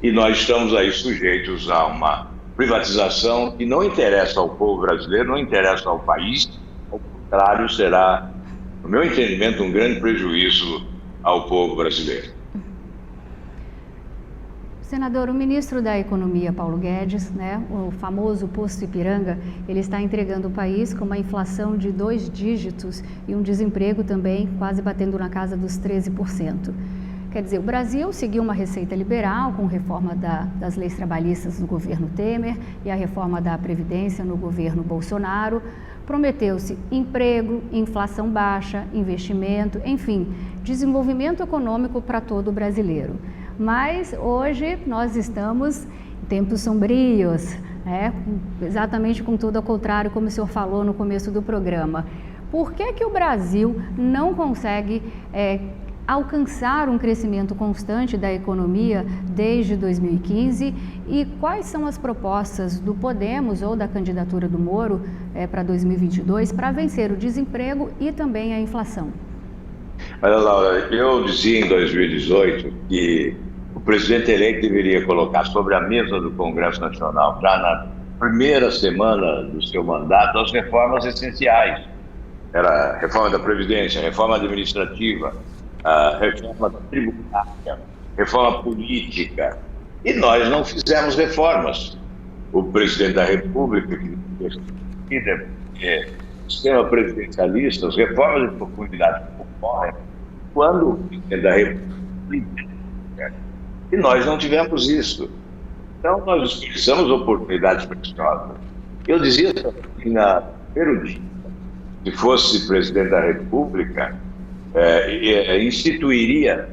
e nós estamos aí sujeitos a uma privatização que não interessa ao povo brasileiro, não interessa ao país, ao contrário, será, no meu entendimento, um grande prejuízo ao povo brasileiro. Senador, o ministro da Economia, Paulo Guedes, o famoso Posto Ipiranga, ele está entregando o país com uma inflação de 2 dígitos e um desemprego também quase batendo na casa dos 13%. Quer dizer, o Brasil seguiu uma receita liberal com reforma das leis trabalhistas no governo Temer e a reforma da Previdência no governo Bolsonaro. Prometeu-se emprego, inflação baixa, investimento, enfim, desenvolvimento econômico para todo brasileiro. Mas hoje nós estamos em tempos sombrios, exatamente com tudo ao contrário, como o senhor falou no começo do programa. Por que o Brasil não consegue alcançar um crescimento constante da economia desde 2015 e quais são as propostas do Podemos ou da candidatura do Moro para 2022 para vencer o desemprego e também a inflação? Olha, Laura, eu dizia em 2018 que o presidente eleito deveria colocar sobre a mesa do Congresso Nacional, já na primeira semana do seu mandato, as reformas essenciais. Era a reforma da Previdência, a reforma administrativa, a reforma tributária, reforma política. E nós não fizemos reformas. O presidente da República, que sistema presidencialista, as reformas de profundidade ocorrem quando o presidente da República. E nós não tivemos isso. Então, nós desperdiçamos oportunidades preciosas. Eu dizia que na primeiro dia, se fosse presidente da República, instituiria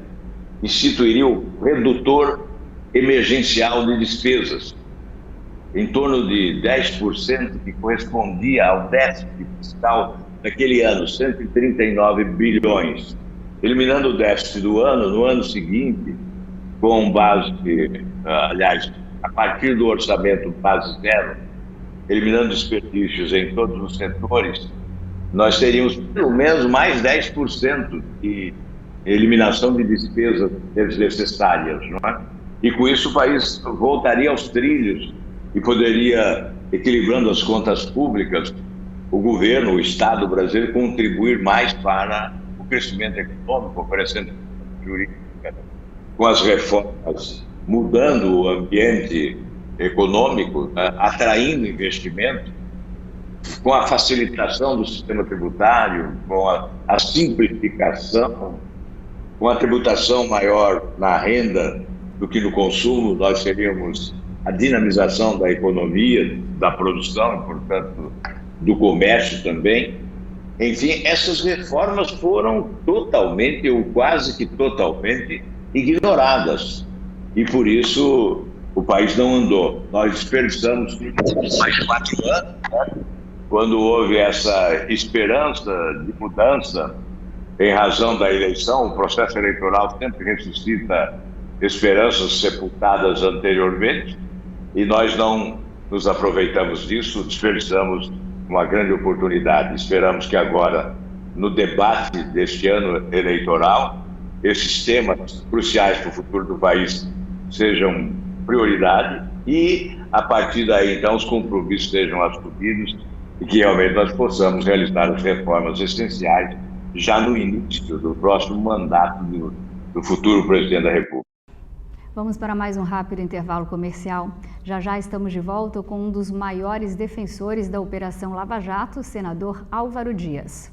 o redutor emergencial de despesas, em torno de 10%, que correspondia ao déficit fiscal daquele ano, 139 bilhões. Eliminando o déficit do ano, no ano seguinte, com base, aliás, a partir do orçamento base zero, eliminando desperdícios em todos os setores, nós teríamos pelo menos mais 10% de eliminação de despesas desnecessárias, não é? E com isso o país voltaria aos trilhos e poderia, equilibrando as contas públicas, o governo, o Estado brasileiro contribuir mais para o crescimento econômico, oferecendo jurídica, com as reformas, mudando o ambiente econômico, né, atraindo investimento, com a facilitação do sistema tributário, com a simplificação, com a tributação maior na renda do que no consumo, nós teríamos a dinamização da economia, da produção, e, portanto, do comércio também. Enfim, essas reformas foram totalmente, ou quase que totalmente, ignoradas. E por isso o país não andou. Nós desperdiçamos mais de 4 anos, né? Quando houve essa esperança de mudança em razão da eleição. O processo eleitoral sempre ressuscita esperanças sepultadas anteriormente, e nós não nos aproveitamos disso, desperdiçamos uma grande oportunidade. Esperamos que agora, no debate deste ano eleitoral, esses temas cruciais para o futuro do país sejam prioridade e, a partir daí, então, os compromissos sejam assumidos e que realmente nós possamos realizar as reformas essenciais já no início do próximo mandato do futuro presidente da República. Vamos para mais um rápido intervalo comercial. Já já estamos de volta com um dos maiores defensores da Operação Lava Jato, o senador Álvaro Dias.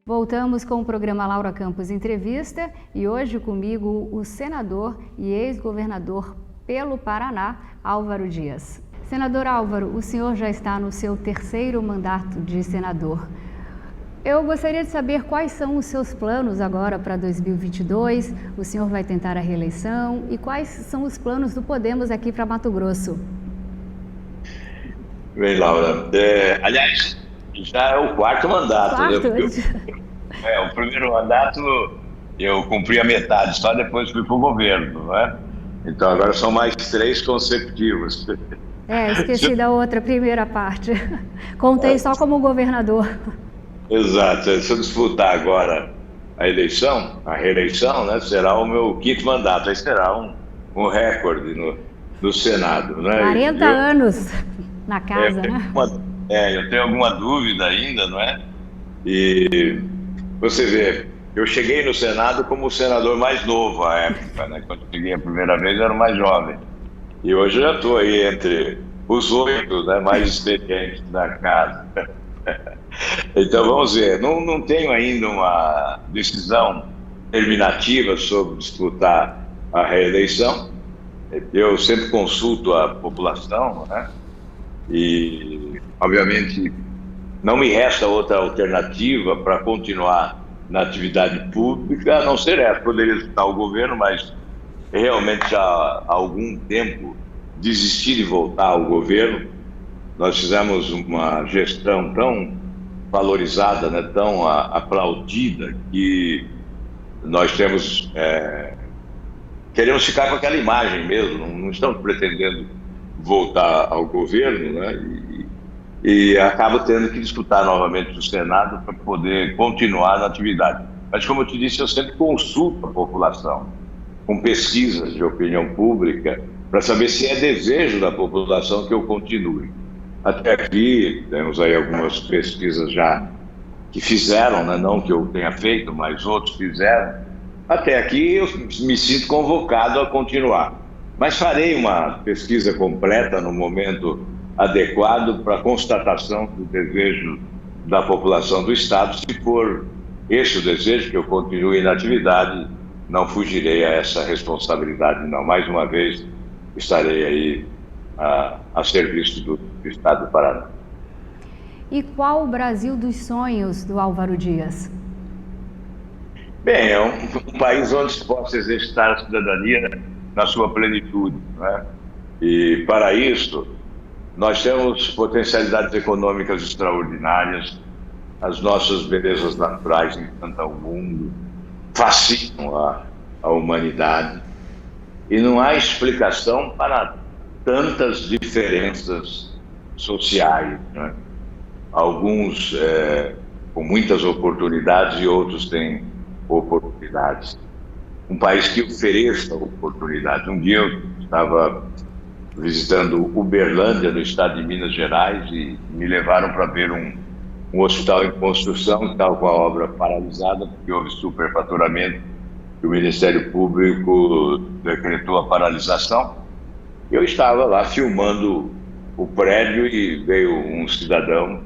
Voltamos com o programa Laura Campos Entrevista e hoje comigo o senador e ex-governador pelo Paraná, Álvaro Dias. Senador Álvaro, o senhor já está no seu 3º mandato de senador. Eu gostaria de saber quais são os seus planos agora para 2022. O senhor vai tentar a reeleição e quais são os planos do Podemos aqui para Mato Grosso? Bem, Laura, aliás, já é o 4º mandato. Né? O primeiro mandato eu cumpri a metade, só depois fui para o governo, não é? Então agora são mais 3 consecutivos. Esqueci da outra primeira parte. Contei só como governador. Exato. Se eu disputar agora a eleição, a reeleição, né, será o meu 5º mandato. Aí será um recorde no Senado. Né? 40 anos na casa, né? Eu tenho alguma dúvida ainda, não é? E você vê, eu cheguei no Senado como o senador mais novo à época, né? Quando cheguei a primeira vez, eu era o mais jovem. E hoje eu já estou aí entre os 8, né, mais experientes da casa. Então, vamos ver. Não tenho ainda uma decisão terminativa sobre disputar a reeleição. Eu sempre consulto a população, né? E, obviamente, não me resta outra alternativa para continuar na atividade pública, a não ser essa. Poderia disputar o governo, mas realmente já há algum tempo desisti de voltar ao governo. Nós fizemos uma gestão tão valorizada, né, tão aplaudida, que nós queremos ficar com aquela imagem mesmo, não estamos pretendendo voltar ao governo, né, e acabo tendo que disputar novamente o Senado para poder continuar na atividade. Mas, como eu te disse, eu sempre consulto a população com pesquisas de opinião pública para saber se é desejo da população que eu continue. Até aqui, temos aí algumas pesquisas já que fizeram, né? Não que eu tenha feito, mas outros fizeram. Até aqui eu me sinto convocado a continuar. Mas farei uma pesquisa completa no momento adequado para constatação do desejo da população do Estado. Se for esse o desejo, que eu continue na atividade, não fugirei a essa responsabilidade, não. Mais uma vez, estarei aí a serviço do Estado do Paraná. E qual o Brasil dos sonhos do Álvaro Dias? Bem, é um país onde se possa exercitar a cidadania na sua plenitude, né? E, para isso, nós temos potencialidades econômicas extraordinárias. as nossas belezas naturais encantam o mundo, fascinam a humanidade, e não há explicação para tantas diferenças sociais, né? Alguns com muitas oportunidades e outros têm oportunidades. Um país que ofereça oportunidades. Um dia eu estava visitando Uberlândia, no estado de Minas Gerais, e me levaram para ver um hospital em construção, que estava com a obra paralisada, porque houve superfaturamento, e o Ministério Público decretou a paralisação. Eu estava lá filmando o prédio e veio um cidadão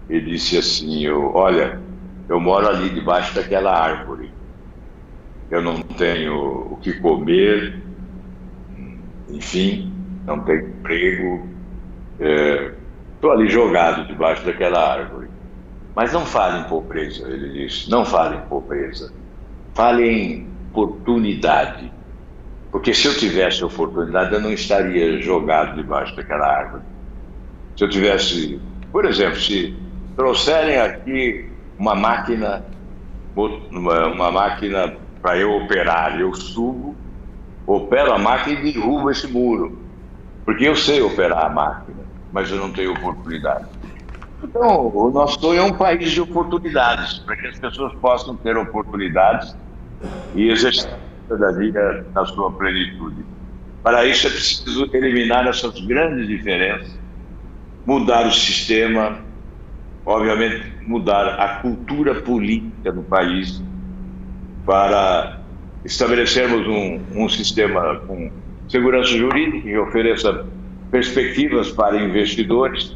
e disse assim: olha, eu moro ali debaixo daquela árvore, eu não tenho o que comer, enfim, não tenho emprego, estou ali jogado debaixo daquela árvore. Mas não fale em pobreza, ele disse, não fale em pobreza, fale em oportunidade. Porque se eu tivesse oportunidade, eu não estaria jogado debaixo daquela árvore. Se eu tivesse, por exemplo, se trouxerem aqui uma máquina para eu operar, eu subo, opero a máquina e derrubo esse muro. Porque eu sei operar a máquina, mas eu não tenho oportunidade. Então, o nosso sonho é um país de oportunidades, para que as pessoas possam ter oportunidades e exercer a cidadania na sua plenitude. Para isso é preciso eliminar essas grandes diferenças, mudar o sistema, obviamente mudar a cultura política do país, para estabelecermos um sistema com segurança jurídica que ofereça perspectivas para investidores,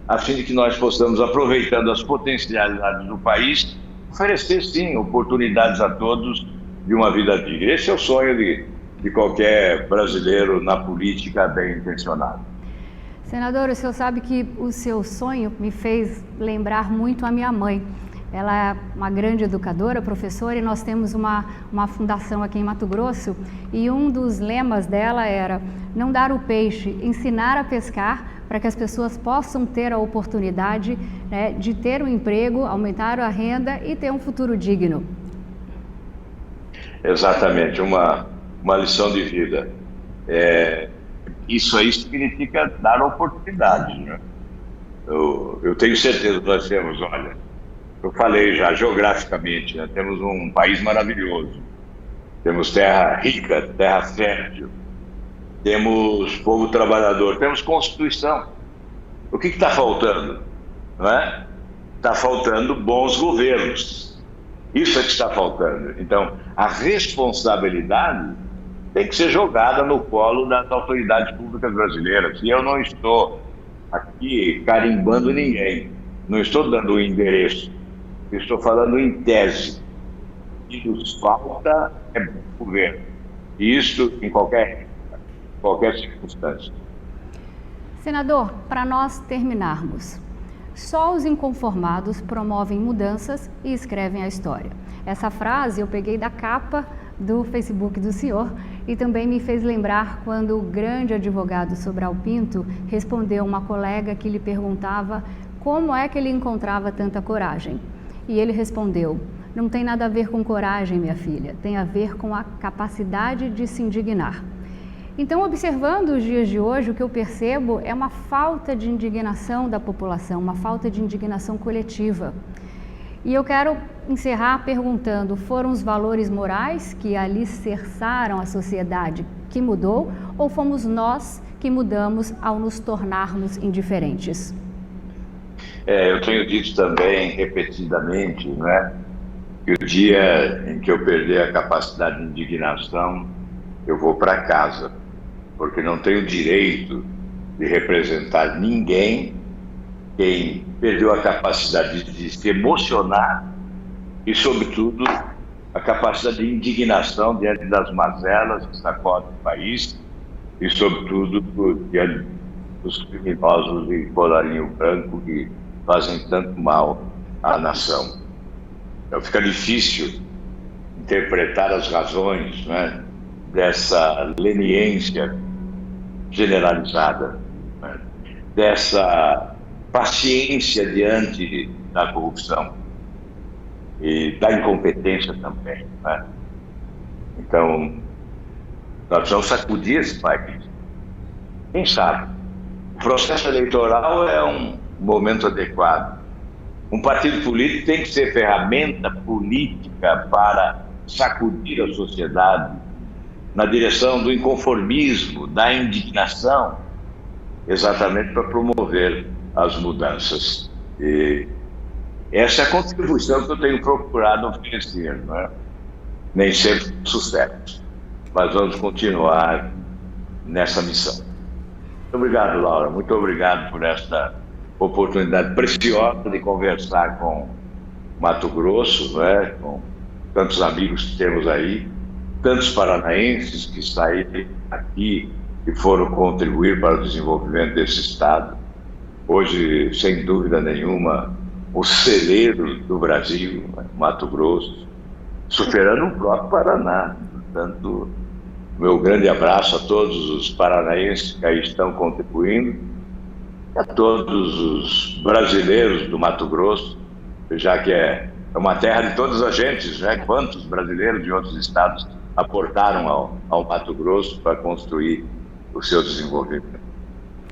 a fim de que nós possamos, aproveitando as potencialidades do país, oferecer, sim, oportunidades a todos de uma vida digna. Esse é o sonho de qualquer brasileiro na política bem intencionado. Senador, o senhor sabe que o seu sonho me fez lembrar muito a minha mãe. Ela é uma grande educadora, professora, e nós temos uma fundação aqui em Mato Grosso, e um dos lemas dela era não dar o peixe, ensinar a pescar, para que as pessoas possam ter a oportunidade, né, de ter um emprego, aumentar a renda e ter um futuro digno. Exatamente, uma lição de vida. Isso aí significa dar oportunidade, né? Eu tenho certeza que nós temos, olha, eu falei já, geograficamente, né, temos um país maravilhoso, temos terra rica, terra fértil, temos povo trabalhador, temos Constituição. O que está faltando? Não é? Está faltando bons governos. Isso é que está faltando. Então, a responsabilidade tem que ser jogada no colo das autoridades públicas brasileiras. E eu não estou aqui carimbando ninguém, não estou dando o endereço, eu estou falando em tese. O que nos falta é bom governo. E isso em qualquer circunstância. Senador, para nós terminarmos, só os inconformados promovem mudanças e escrevem a história. Essa frase eu peguei da capa do Facebook do senhor e também me fez lembrar quando o grande advogado Sobral Pinto respondeu uma colega que lhe perguntava como é que ele encontrava tanta coragem. E ele respondeu: não tem nada a ver com coragem, minha filha, tem a ver com a capacidade de se indignar. Então, observando os dias de hoje, o que eu percebo é uma falta de indignação da população, uma falta de indignação coletiva. E eu quero encerrar perguntando, foram os valores morais que alicerçaram a sociedade que mudou, ou fomos nós que mudamos ao nos tornarmos indiferentes? Eu tenho dito também, repetidamente, né, que o dia em que eu perder a capacidade de indignação, eu vou para casa, porque não tenho direito de representar ninguém. Quem perdeu a capacidade de se emocionar e, sobretudo, a capacidade de indignação diante das mazelas que sacodem o país e, sobretudo, diante dos criminosos de colarinho branco que fazem tanto mal à nação. Então, fica difícil interpretar as razões, né, dessa leniência generalizada, né, dessa paciência diante da corrupção e da incompetência também, né? Então, nós precisamos sacudir esse país. Quem sabe? O processo eleitoral é um momento adequado. Um partido político tem que ser ferramenta política para sacudir a sociedade na direção do inconformismo, da indignação, exatamente para promover as mudanças. E essa é a contribuição que eu tenho procurado oferecer, não é? Nem sempre com sucesso, mas vamos continuar nessa missão. Muito obrigado, Laura. Muito obrigado por esta oportunidade preciosa de conversar com Mato Grosso, né? Com tantos amigos que temos aí, tantos paranaenses que saíram aqui e foram contribuir para o desenvolvimento desse estado. Hoje, sem dúvida nenhuma, o celeiro do Brasil, né? Mato Grosso, superando o próprio Paraná. Portanto, meu grande abraço a todos os paranaenses que aí estão contribuindo, a todos os brasileiros do Mato Grosso, já que é uma terra de todas as gentes, né? Quantos brasileiros de outros estados aportaram ao Mato Grosso para construir o seu desenvolvimento.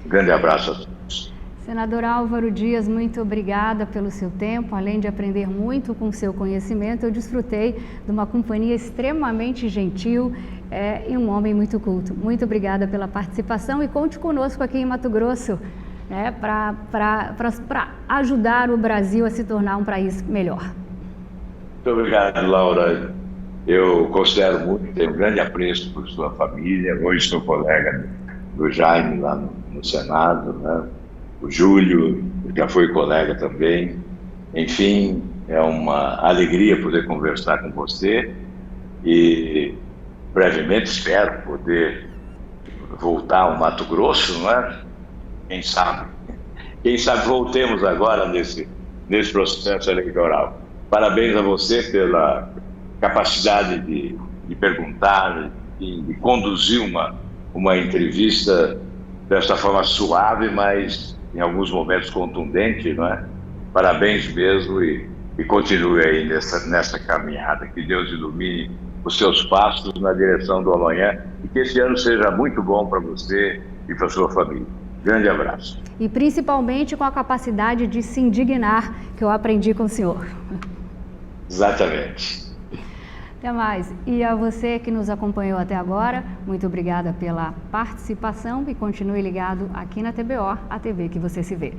Um grande abraço a todos. Senador Álvaro Dias, muito obrigada pelo seu tempo. Além de aprender muito com o seu conhecimento, eu desfrutei de uma companhia extremamente gentil e um homem muito culto. Muito obrigada pela participação e conte conosco aqui em Mato Grosso, né, para ajudar o Brasil a se tornar um país melhor. Muito obrigado, Laura. Eu considero muito, tenho um grande apreço por sua família. Hoje sou colega do Jaime lá no Senado, né? O Júlio já foi colega também. Enfim, é uma alegria poder conversar com você e brevemente espero poder voltar ao Mato Grosso, não é? Quem sabe? Quem sabe voltemos agora nesse processo eleitoral. Parabéns a você pela capacidade de perguntar e de conduzir uma entrevista dessa forma suave, mas em alguns momentos contundente, não é? Parabéns mesmo e continue aí nessa caminhada. Que Deus ilumine os seus passos na direção do amanhã e que esse ano seja muito bom para você e para sua família. Grande abraço. E principalmente com a capacidade de se indignar, que eu aprendi com o senhor. Exatamente. Até mais. E a você que nos acompanhou até agora, muito obrigada pela participação e continue ligado aqui na TBO, a TV que você se vê.